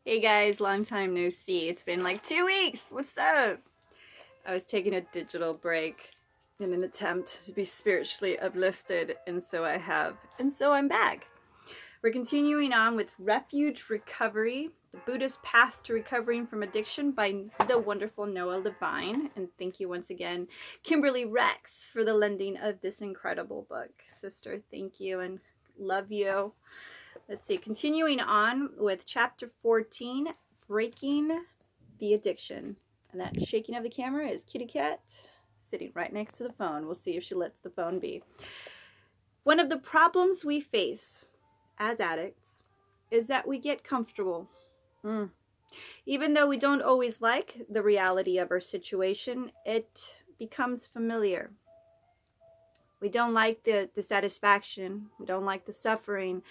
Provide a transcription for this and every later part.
Hey guys, long time no see. It's been like 2 weeks. What's up? I was taking a digital break in an attempt to be spiritually uplifted, and so I have. And so I'm back. We're continuing on with Refuge Recovery, the Buddhist Path to Recovering from Addiction by the wonderful Noah Levine. And thank you once again, Kimberly Rex, for the lending of this incredible book. Sister, thank you and love you. Let's see, continuing on with chapter 14, Breaking the Addiction. And that shaking of the camera is Kitty Cat sitting right next to the phone. We'll see if she lets the phone be. One of the problems we face as addicts is that we get comfortable. Even though we don't always like the reality of our situation, it becomes familiar. We don't like the dissatisfaction. We don't like the suffering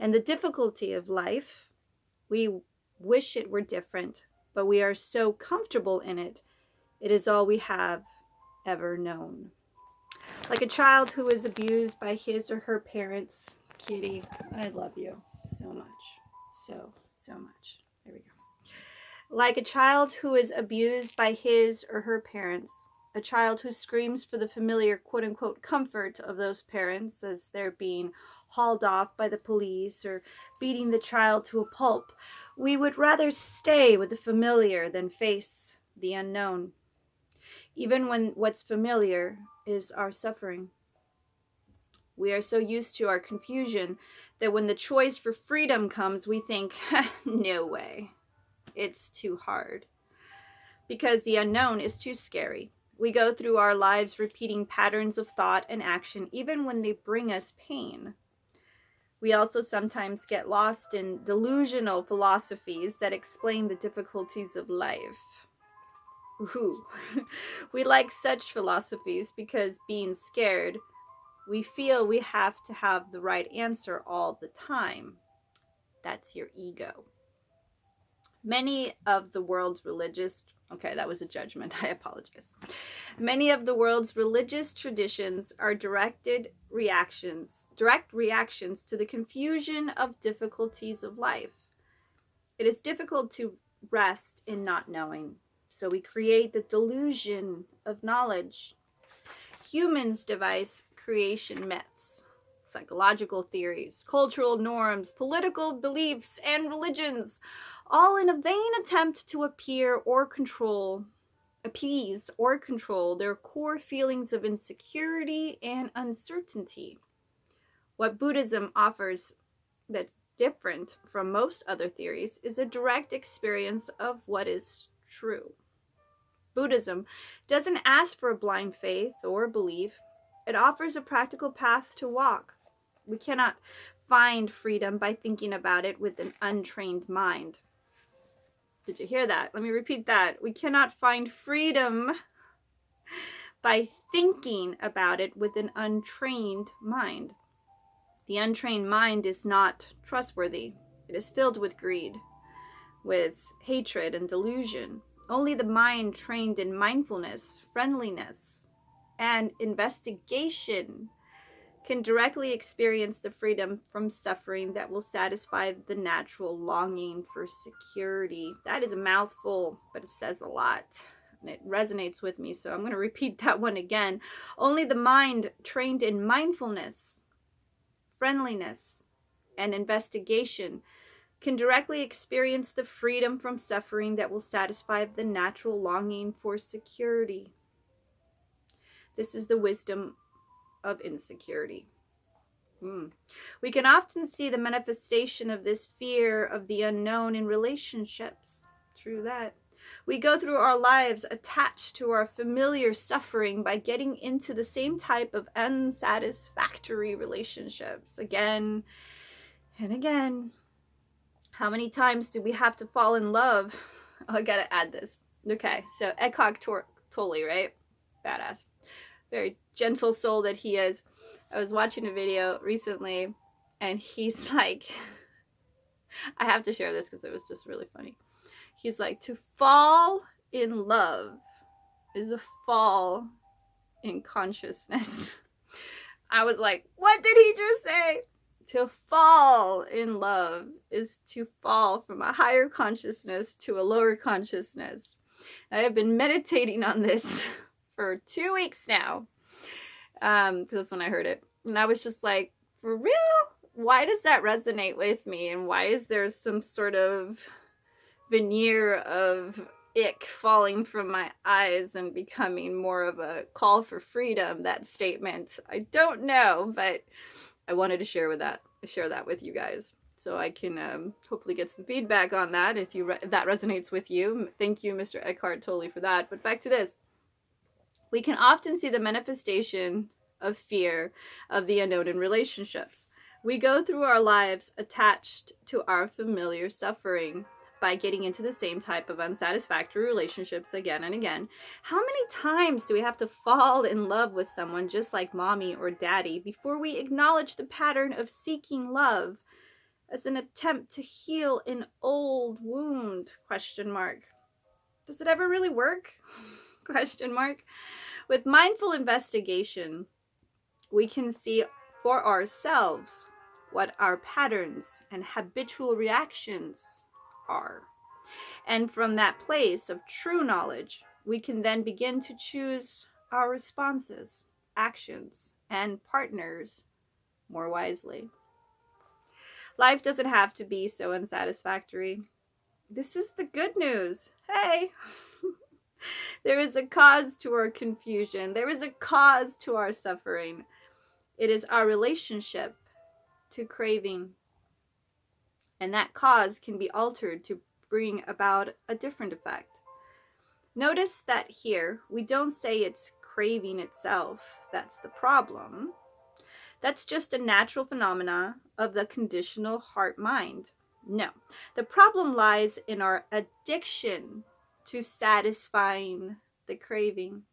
and the difficulty of life. We wish it were different, but we are so comfortable in it. It is all we have ever known. Like a child who is abused by his or her parents. Kitty, I love you so much. So much. There we go. Like a child who is abused by his or her parents. A child who screams for the familiar quote-unquote comfort of those parents as they're being hauled off by the police or beating the child to a pulp. We would rather stay with the familiar than face the unknown, even when what's familiar is our suffering. We are so used to our confusion that when the choice for freedom comes, we think, no way, it's too hard, because the unknown is too scary. We go through our lives repeating patterns of thought and action, even when they bring us pain. We also sometimes get lost in delusional philosophies that explain the difficulties of life. Ooh. We like such philosophies because, being scared, we feel we have to have the right answer all the time. That's your ego. Many of the world's religious... Okay, that was a judgment. I apologize. Many of the world's religious traditions are direct reactions to the confusion of difficulties of life. It is difficult to rest in not knowing, so we create the delusion of knowledge. Humans devise creation myths, psychological theories, cultural norms, political beliefs, and religions, all in a vain attempt to appease or control their core feelings of insecurity and uncertainty. What Buddhism offers that's different from most other theories is a direct experience of what is true. Buddhism doesn't ask for a blind faith or belief. It offers a practical path to walk. We cannot find freedom by thinking about it with an untrained mind. Did you hear that? Let me repeat that. We cannot find freedom by thinking about it with an untrained mind. The untrained mind is not trustworthy. It is filled with greed, with hatred and delusion. Only the mind trained in mindfulness, friendliness, and investigation can directly experience the freedom from suffering that will satisfy the natural longing for security. That is a mouthful, but it says a lot, and it resonates with me, so I'm going to repeat that one again. Only the mind trained in mindfulness, friendliness, and investigation can directly experience the freedom from suffering that will satisfy the natural longing for security. This is the wisdom of insecurity. We can often see the manifestation of this fear of the unknown in relationships. True that. We go through our lives attached to our familiar suffering by getting into the same type of unsatisfactory relationships again and again. How many times do we have to fall in love? Oh, I gotta add this. Okay, so Eckhart Tolle, right? Badass. Very gentle soul that he is. I was watching a video recently, and he's like, I have to share this because it was just really funny. He's like, to fall in love is a fall in consciousness. I was like, what did he just say? To fall in love is to fall from a higher consciousness to a lower consciousness. I have been meditating on this for 2 weeks now, because that's when I heard it. And I was just like, for real? Why does that resonate with me? And why is there some sort of veneer of ick falling from my eyes and becoming more of a call for freedom, that statement? I don't know, but I wanted to share that with you guys, so I can hopefully get some feedback on that if that resonates with you. Thank you, Mr. Eckhart Tolle, for that. But back to this. We can often see the manifestation of fear of the unknown in relationships. We go through our lives attached to our familiar suffering by getting into the same type of unsatisfactory relationships again and again. How many times do we have to fall in love with someone just like mommy or daddy before we acknowledge the pattern of seeking love as an attempt to heal an old wound? Question mark. Does it ever really work? Question mark. With mindful investigation, we can see for ourselves what our patterns and habitual reactions are. And from that place of true knowledge, we can then begin to choose our responses, actions, and partners more wisely. Life doesn't have to be so unsatisfactory. This is the good news. Hey! There is a cause to our confusion. There is a cause to our suffering. It is our relationship to craving. And that cause can be altered to bring about a different effect. Notice that here, we don't say it's craving itself that's the problem. That's just a natural phenomena of the conditional heart-mind. No, the problem lies in our addiction to satisfying the craving.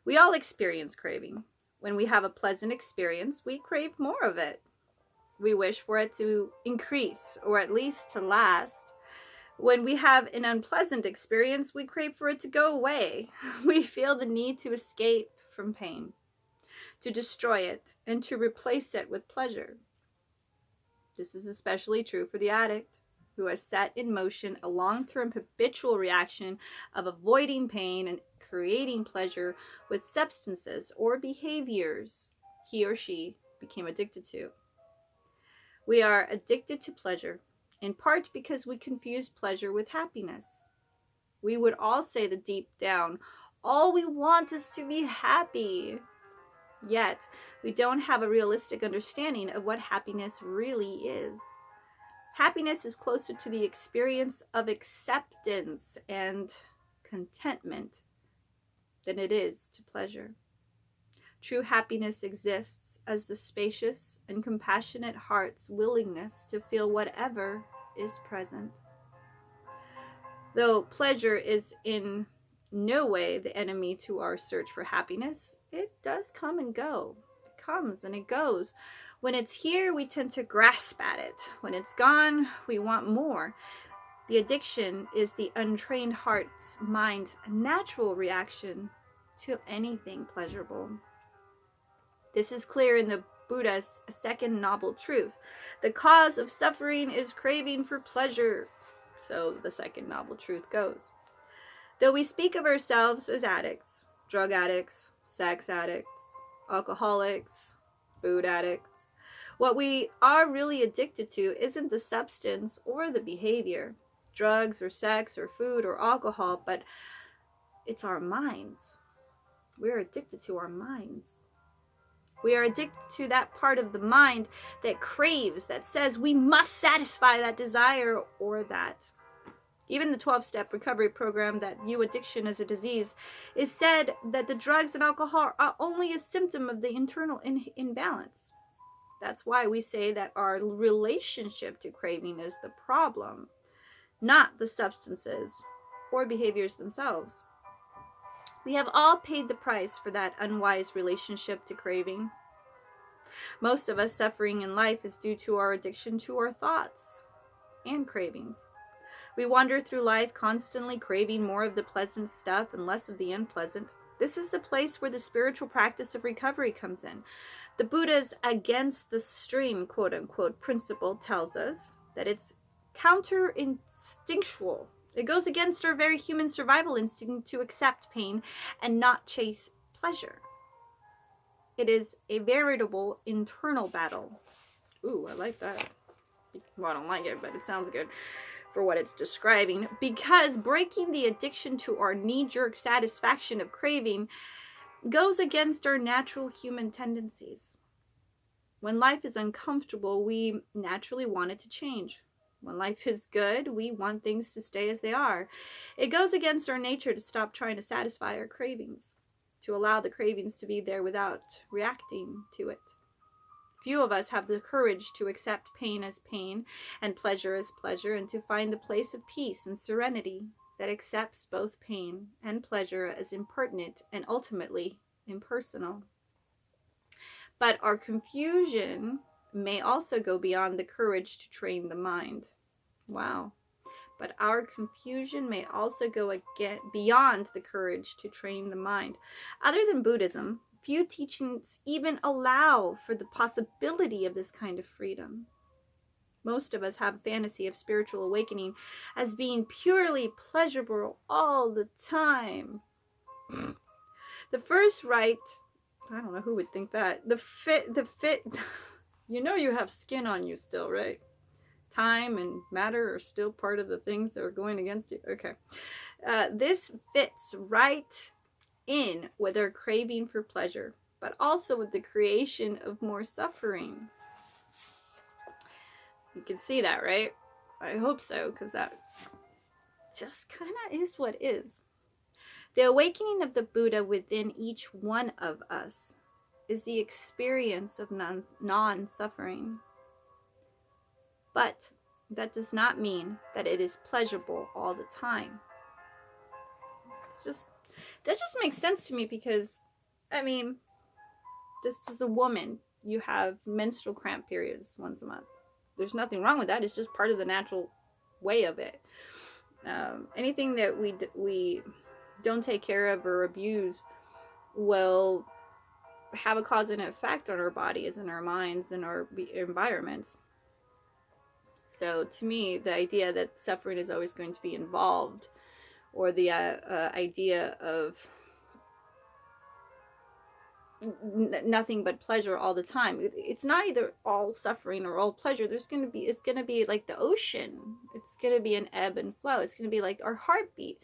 We all experience craving. When we have a pleasant experience, we crave more of it. We wish for it to increase, or at least to last. When we have an unpleasant experience, we crave for it to go away. We feel the need to escape from pain, to destroy it, and to replace it with pleasure. This is especially true for the addict, who has set in motion a long-term habitual reaction of avoiding pain and creating pleasure with substances or behaviors he or she became addicted to. We are addicted to pleasure, in part because we confuse pleasure with happiness. We would all say that deep down, all we want is to be happy. Yet, we don't have a realistic understanding of what happiness really is. Happiness is closer to the experience of acceptance and contentment than it is to pleasure. True happiness exists as the spacious and compassionate heart's willingness to feel whatever is present. Though pleasure is in no way the enemy to our search for happiness, it does come and go. It comes and it goes. When it's here, we tend to grasp at it. When it's gone, we want more. The addiction is the untrained heart's mind's natural reaction to anything pleasurable. This is clear in the Buddha's second noble truth. The cause of suffering is craving for pleasure. So the second noble truth goes. Though we speak of ourselves as addicts, drug addicts, sex addicts, alcoholics, food addicts, what we are really addicted to isn't the substance or the behavior, drugs or sex or food or alcohol, but it's our minds. We're addicted to our minds. We are addicted to that part of the mind that craves, that says we must satisfy that desire or that. Even the 12-step recovery program that view addiction as a disease is said that the drugs and alcohol are only a symptom of the internal imbalance. That's why we say that our relationship to craving is the problem, not the substances or behaviors themselves. We have all paid the price for that unwise relationship to craving. Most of us suffering in life is due to our addiction to our thoughts and cravings. We wander through life constantly craving more of the pleasant stuff and less of the unpleasant. This is the place where the spiritual practice of recovery comes in. The Buddha's against the stream, quote unquote, principle tells us that it's counter-instinctual. It goes against our very human survival instinct to accept pain and not chase pleasure. It is a veritable internal battle. Ooh, I like that. Well, I don't like it, but it sounds good for what it's describing. Because breaking the addiction to our knee-jerk satisfaction of craving goes against our natural human tendencies. When life is uncomfortable, we naturally want it to change. When life is good, we want things to stay as they are. It goes against our nature to stop trying to satisfy our cravings, to allow the cravings to be there without reacting to it. Few of us have the courage to accept pain as pain and pleasure as pleasure, and to find the place of peace and serenity that accepts both pain and pleasure as impertinent and ultimately impersonal. But our confusion may also go beyond the courage to train the mind. Wow. But our confusion may also go beyond the courage to train the mind. Other than Buddhism, few teachings even allow for the possibility of this kind of freedom. Most of us have a fantasy of spiritual awakening as being purely pleasurable all the time. The first right, I don't know who would think that. The fit, you know you have skin on you still, right? Time and matter are still part of the things that are going against you. Okay. This fits right in with our craving for pleasure, but also with the creation of more suffering. You can see that, right? I hope so, because that just kind of is what is. The awakening of the Buddha within each one of us is the experience of non-suffering. But that does not mean that it is pleasurable all the time. That just makes sense to me, because, I mean, just as a woman, you have menstrual cramp periods once a month. There's nothing wrong with that. It's just part of the natural way of it. Anything that we don't take care of or abuse will have a cause and effect on our bodies and our minds and our environments. So to me, the idea that suffering is always going to be involved, or the idea of nothing but pleasure all the time, it's not either all suffering or all pleasure. It's going to be like the ocean. It's going to be an ebb and flow. It's going to be like our heartbeat.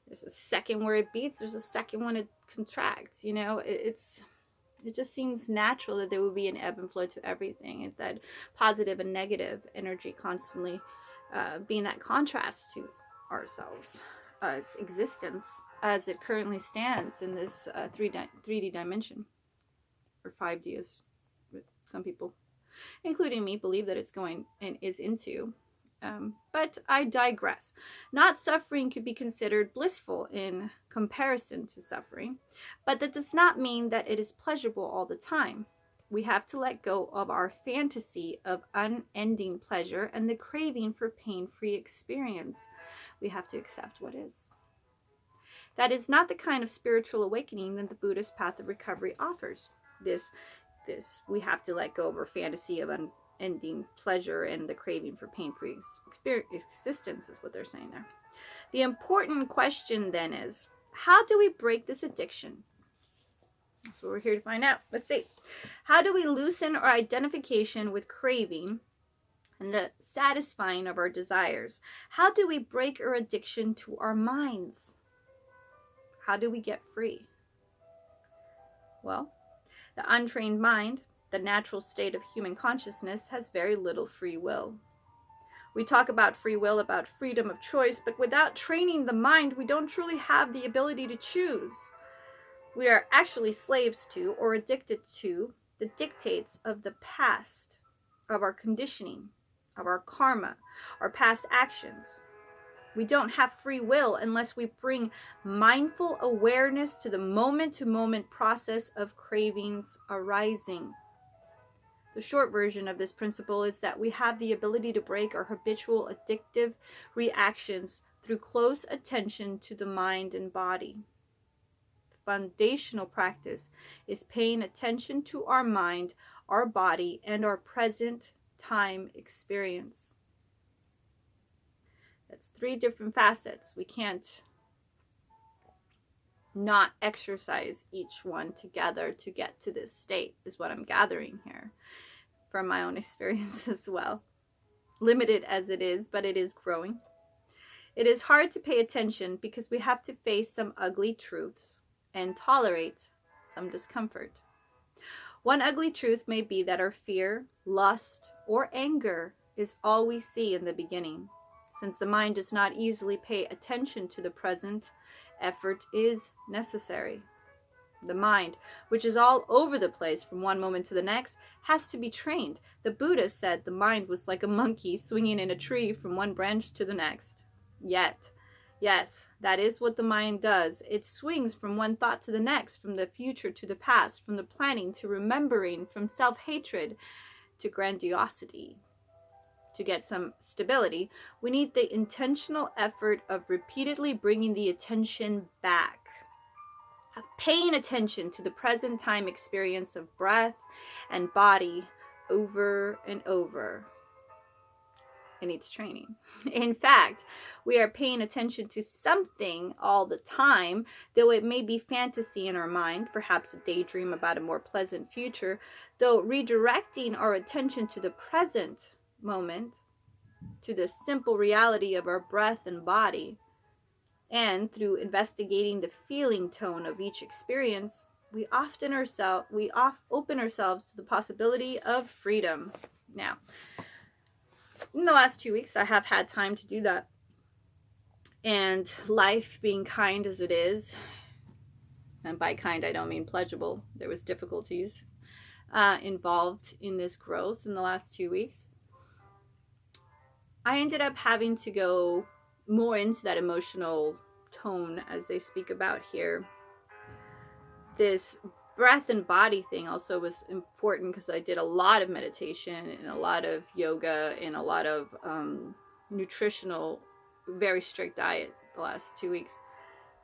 There's a second where it beats, there's a second when it contracts. You know, it just seems natural that there would be an ebb and flow to everything, and that positive and negative energy constantly being that contrast to ourselves as existence as it currently stands in this 3D dimension, or 5D as some people, including me, believe that it's going and is into. But I digress. Not suffering could be considered blissful in comparison to suffering, but that does not mean that it is pleasurable all the time. We have to let go of our fantasy of unending pleasure and the craving for pain-free experience. We have to accept what is. That is not the kind of spiritual awakening that the Buddhist path of recovery offers. We have to let go of our fantasy of unending pleasure and the craving for pain-free existence, is what they're saying there. The important question then is, how do we break this addiction? That's what we're here to find out. Let's see. How do we loosen our identification with craving and the satisfying of our desires? How do we break our addiction to our minds? How do we get free? Well, the untrained mind, the natural state of human consciousness, has very little free will. We talk about free will, about freedom of choice, but without training the mind, we don't truly have the ability to choose. We are actually slaves to, or addicted to, the dictates of the past, of our conditioning, of our karma, our past actions. We don't have free will unless we bring mindful awareness to the moment-to-moment process of cravings arising. The short version of this principle is that we have the ability to break our habitual addictive reactions through close attention to the mind and body. foundational practice is paying attention to our mind, our body, and our present time experience. That's 3 different facets. We can't not exercise each one together to get to this state, is what I'm gathering here from my own experience as well. Limited as it is, but it is growing. It is hard to pay attention because we have to face some ugly truths and tolerate some discomfort. One ugly truth may be that our fear, lust, or anger is all we see in the beginning. Since the mind does not easily pay attention to the present, effort is necessary. The mind, which is all over the place from one moment to the next, has to be trained. The Buddha said the mind was like a monkey swinging in a tree from one branch to the next. Yet, yes, that is what the mind does. It swings from one thought to the next, from the future to the past, from the planning to remembering, from self-hatred to grandiosity. To get some stability, we need the intentional effort of repeatedly bringing the attention back, of paying attention to the present time experience of breath and body over and over. It needs training. In fact, we are paying attention to something all the time, though it may be fantasy in our mind, perhaps a daydream about a more pleasant future, though redirecting our attention to the present moment, to the simple reality of our breath and body, and through investigating the feeling tone of each experience, we open ourselves to the possibility of freedom. Now, in the last 2 weeks, I have had time to do that. And life being kind as it is, and by kind I don't mean pleasurable, there was difficulties involved in this growth in the last 2 weeks. I ended up having to go more into that emotional tone as they speak about here. This breath and body thing also was important because I did a lot of meditation and a lot of yoga and a lot of nutritional, very strict diet the last 2 weeks,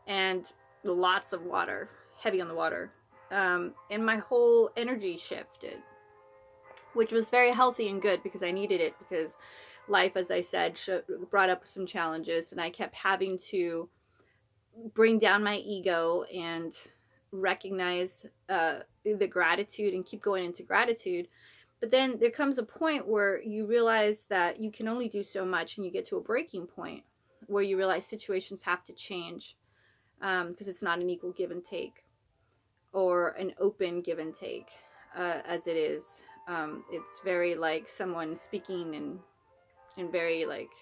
and lots of water, heavy on the water, and my whole energy shifted, which was very healthy and good because I needed it, because life, as I said, brought up some challenges, and I kept having to bring down my ego and recognize the gratitude and keep going into gratitude. But then there comes a point where you realize that you can only do so much, and you get to a breaking point where you realize situations have to change, because it's not an equal give and take or an open give and take as it is. It's very like someone speaking and very like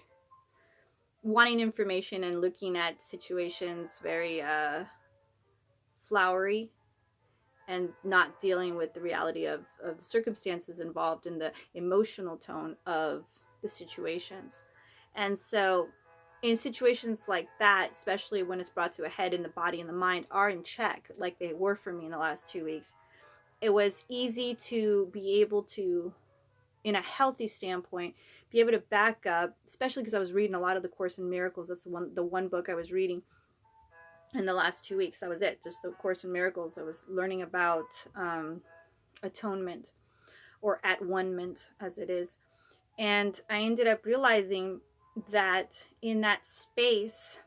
wanting information and looking at situations very flowery, and not dealing with the reality of the circumstances involved in the emotional tone of the situations. And so in situations like that, especially when it's brought to a head and the body and the mind are in check, like they were for me in the last 2 weeks, it was easy to be able to, in a healthy standpoint, be able to back up, especially because I was reading a lot of the Course in Miracles. That's the one book I was reading in the last 2 weeks. That was it, just the Course in Miracles. I was learning about atonement, or at one-ment as it is. And I ended up realizing that in that space,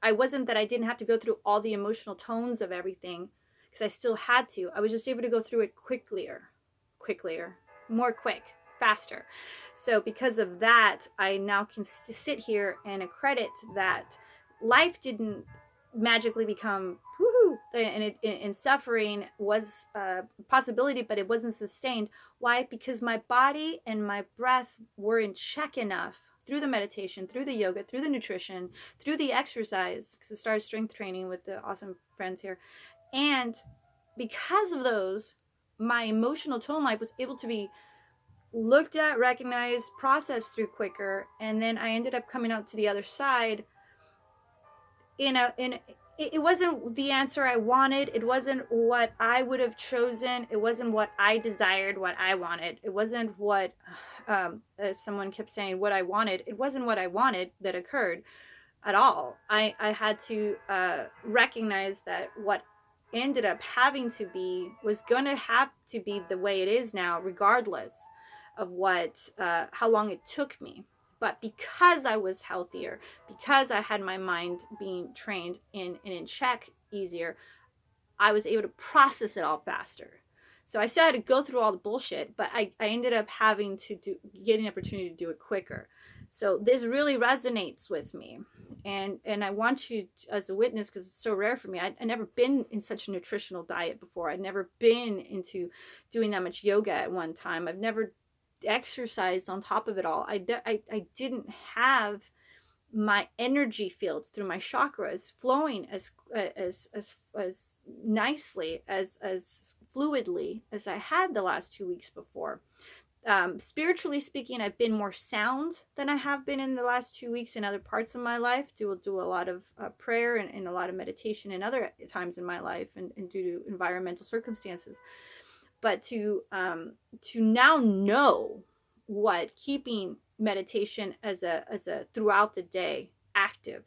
I didn't have to go through all the emotional tones of everything, because I still had to. I was just able to go through it quicker, more quick, faster. So because of that, I now can sit here and accredit that life didn't magically become woohoo, and suffering was a possibility, but it wasn't sustained. Why? Because my body and my breath were in check enough through the meditation, through the yoga, through the nutrition, through the exercise, because I started strength training with the awesome friends here. And because of those, my emotional tone life was able to be looked at, recognized, processed through quicker, and then I ended up coming out to the other side it wasn't the answer I wanted. It wasn't what I would have chosen. It wasn't what I desired, what I wanted. It wasn't what, as someone kept saying, what I wanted. It wasn't what I wanted that occurred at all. I had to recognize that what ended up having to be, was going to have to be the way it is now, regardless of what, how long it took me. But because I was healthier, because I had my mind being trained and in check easier, I was able to process it all faster. So I still had to go through all the bullshit, but I ended up having to get an opportunity to do it quicker. So this really resonates with me. And I want you as a witness, because it's so rare for me. I'd never been in such a nutritional diet before. I'd never been into doing that much yoga at one time. I've never exercised on top of it all. I didn't have my energy fields through my chakras flowing as nicely, as fluidly as I had the last 2 weeks before. Spiritually speaking, I've been more sound than I have been in the last 2 weeks in other parts of my life. Do a lot of prayer and a lot of meditation in other times in my life, and due to environmental circumstances. But to now know what keeping meditation as a throughout the day active,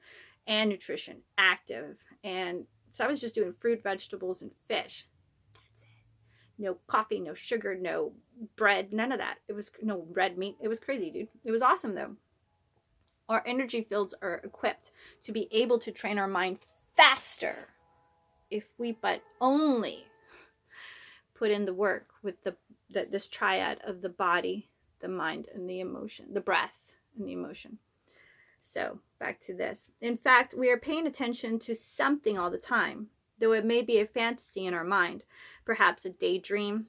and nutrition active, and so I was just doing fruit, vegetables, and fish. That's it. No coffee, no sugar, no bread, none of that. It was no red meat. It was crazy, dude. It was awesome though. Our energy fields are equipped to be able to train our mind faster if we but only put in the work with this triad of the body, the mind, and the emotion, the breath and the emotion. So back to this. In fact, we are paying attention to something all the time, though it may be a fantasy in our mind, perhaps a daydream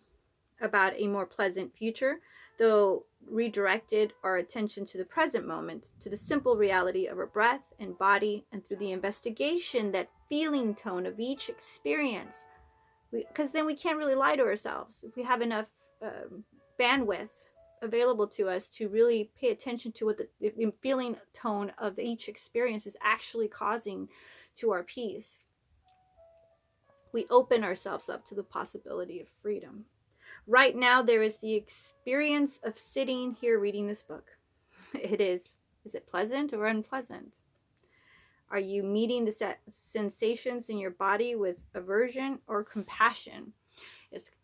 about a more pleasant future, though redirected our attention to the present moment, to the simple reality of our breath and body, and through the investigation, that feeling tone of each experience. Because then we can't really lie to ourselves. If we have enough bandwidth available to us to really pay attention to what the feeling tone of each experience is actually causing to our peace, we open ourselves up to the possibility of freedom. Right now, there is the experience of sitting here reading this book. It is. Is it pleasant or unpleasant? Are you meeting the sensations in your body with aversion or compassion?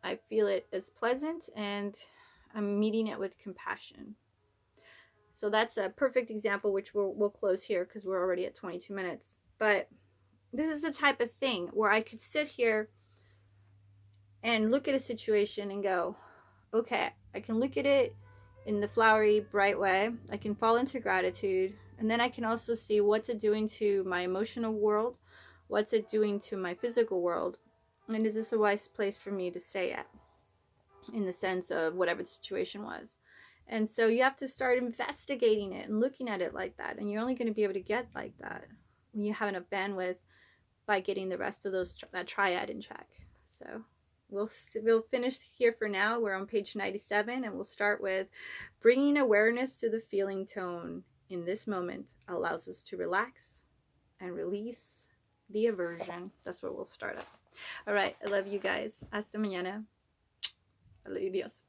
I feel it as pleasant, and I'm meeting it with compassion. So that's a perfect example, which we'll close here because we're already at 22 minutes. But this is the type of thing where I could sit here and look at a situation and go, okay, I can look at it in the flowery, bright way. I can fall into gratitude. And then I can also see what's it doing to my emotional world, what's it doing to my physical world, and is this a wise place for me to stay at, in the sense of whatever the situation was. And so you have to start investigating it and looking at it like that, and you're only going to be able to get like that when you have enough bandwidth by getting the rest of that triad in check. So we'll finish here for now. We're on page 97, and we'll start with bringing awareness to the feeling tone in this moment allows us to relax and release the aversion. That's where we'll start up. All right. I love you guys. Hasta mañana. Adiós.